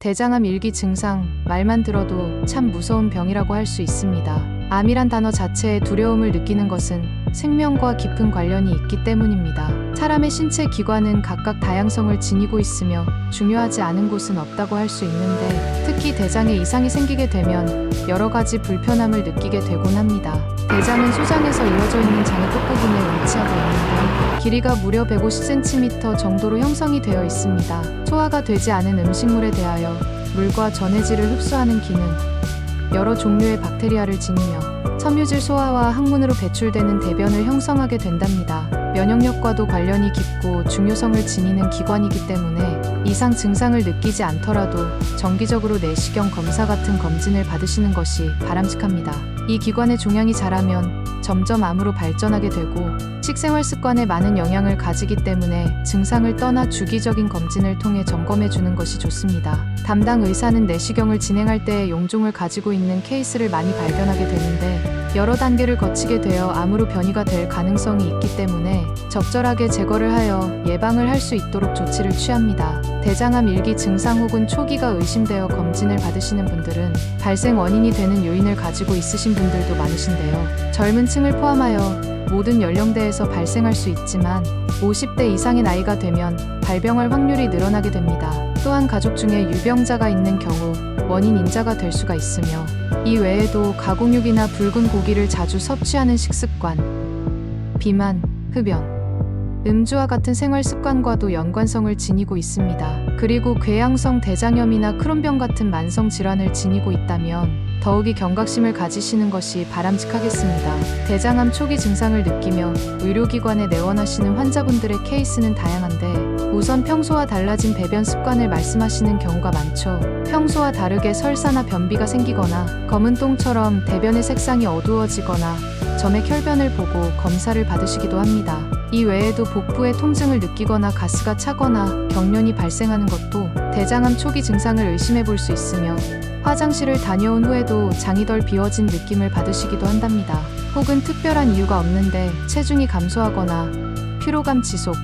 대장암 일기 증상, 말만 들어도 참 무서운 병이라고 할 수 있습니다. 암이란 단어 자체에 두려움을 느끼는 것은 생명과 깊은 관련이 있기 때문입니다. 사람의 신체 기관은 각각 다양성을 지니고 있으며 중요하지 않은 곳은 없다고 할 수 있는데, 특히 대장에 이상이 생기게 되면 여러 가지 불편함을 느끼게 되곤 합니다. 대장은 소장에서 이어져 있는 장의 끝부분에 위치하고 있는데 길이가 무려 150cm 정도로 형성이 되어 있습니다. 소화가 되지 않은 음식물에 대하여 물과 전해질을 흡수하는 기능, 여러 종류의 박테리아를 지니며 섬유질 소화와 항문으로 배출되는 대변을 형성하게 된답니다. 면역력과도 관련이 깊고 중요성을 지니는 기관이기 때문에 이상 증상을 느끼지 않더라도 정기적으로 내시경 검사 같은 검진을 받으시는 것이 바람직합니다. 이 기관의 종양이 자라면 점점 암으로 발전하게 되고 식생활 습관에 많은 영향을 가지기 때문에 증상을 떠나 주기적인 검진을 통해 점검해 주는 것이 좋습니다. 담당 의사는 내시경을 진행할 때 용종을 가지고 있는 케이스를 많이 발견하게 되는데 여러 단계를 거치게 되어 암으로 변이가 될 가능성이 있기 때문에 적절하게 제거를 하여 예방을 할 수 있도록 조치를 취합니다. 대장암 일기 증상 혹은 초기가 의심되어 검진을 받으시는 분들은 발생 원인이 되는 요인을 가지고 있으신 분들도 많으신데요. 젊은 층을 포함하여 모든 연령대에서 발생할 수 있지만 50대 이상의 나이가 되면 발병할 확률이 늘어나게 됩니다. 또한 가족 중에 유병자가 있는 경우 원인 인자가 될 수가 있으며, 이 외에도 가공육이나 붉은 고기를 자주 섭취하는 식습관, 비만, 흡연, 음주와 같은 생활 습관과도 연관성을 지니고 있습니다. 그리고 궤양성 대장염이나 크론병 같은 만성 질환을 지니고 있다면 더욱이 경각심을 가지시는 것이 바람직하겠습니다. 대장암 초기 증상을 느끼며 의료기관에 내원하시는 환자분들의 케이스는 다양한데, 우선 평소와 달라진 배변 습관을 말씀하시는 경우가 많죠. 평소와 다르게 설사나 변비가 생기거나 검은 똥처럼 대변의 색상이 어두워지거나 점액 혈변을 보고 검사를 받으시기도 합니다. 이 외에도 복부에 통증을 느끼거나 가스가 차거나 경련이 발생하는 것도 대장암 초기 증상을 의심해 볼 수 있으며, 화장실을 다녀온 후에도 장이 덜 비워진 느낌을 받으시기도 한답니다. 혹은 특별한 이유가 없는데 체중이 감소하거나 피로감 지속,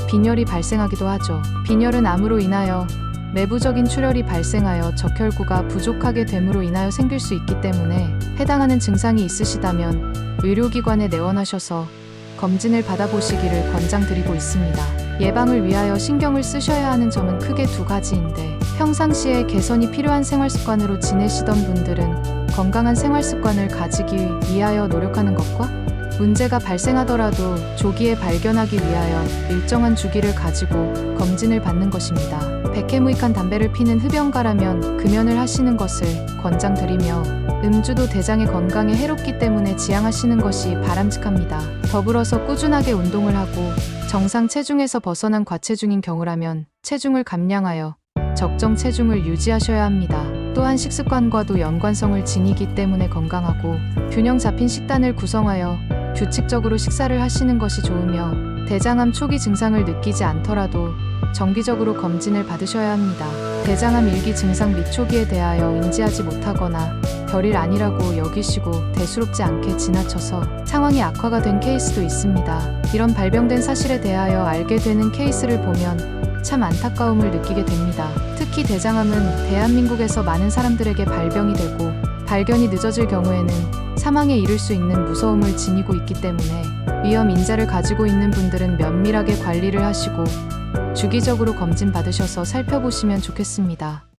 빈혈이 발생하기도 하죠. 빈혈은 암으로 인하여 내부적인 출혈이 발생하여 적혈구가 부족하게 됨으로 인하여 생길 수 있기 때문에 해당하는 증상이 있으시다면 의료기관에 내원하셔서 검진을 받아보시기를 권장드리고 있습니다. 예방을 위하여 신경을 쓰셔야 하는 점은 크게 두 가지인데, 평상시에 개선이 필요한 생활습관으로 지내시던 분들은 건강한 생활습관을 가지기 위하여 노력하는 것과, 문제가 발생하더라도 조기에 발견하기 위하여 일정한 주기를 가지고 검진을 받는 것입니다. 백해무익한 담배를 피는 흡연가라면 금연을 하시는 것을 권장드리며, 음주도 대장의 건강에 해롭기 때문에 지양하시는 것이 바람직합니다. 더불어서 꾸준하게 운동을 하고 정상 체중에서 벗어난 과체중인 경우라면 체중을 감량하여 적정 체중을 유지하셔야 합니다. 또한 식습관과도 연관성을 지니기 때문에 건강하고 균형 잡힌 식단을 구성하여 규칙적으로 식사를 하시는 것이 좋으며, 대장암 초기 증상을 느끼지 않더라도 정기적으로 검진을 받으셔야 합니다. 대장암 일기 증상 및 초기에 대하여 인지하지 못하거나 별일 아니라고 여기시고 대수롭지 않게 지나쳐서 상황이 악화가 된 케이스도 있습니다. 이런 발병된 사실에 대하여 알게 되는 케이스를 보면 참 안타까움을 느끼게 됩니다. 특히 대장암은 대한민국에서 많은 사람들에게 발병이 되고 발견이 늦어질 경우에는 사망에 이를 수 있는 무서움을 지니고 있기 때문에 위험 인자를 가지고 있는 분들은 면밀하게 관리를 하시고 주기적으로 검진 받으셔서 살펴보시면 좋겠습니다.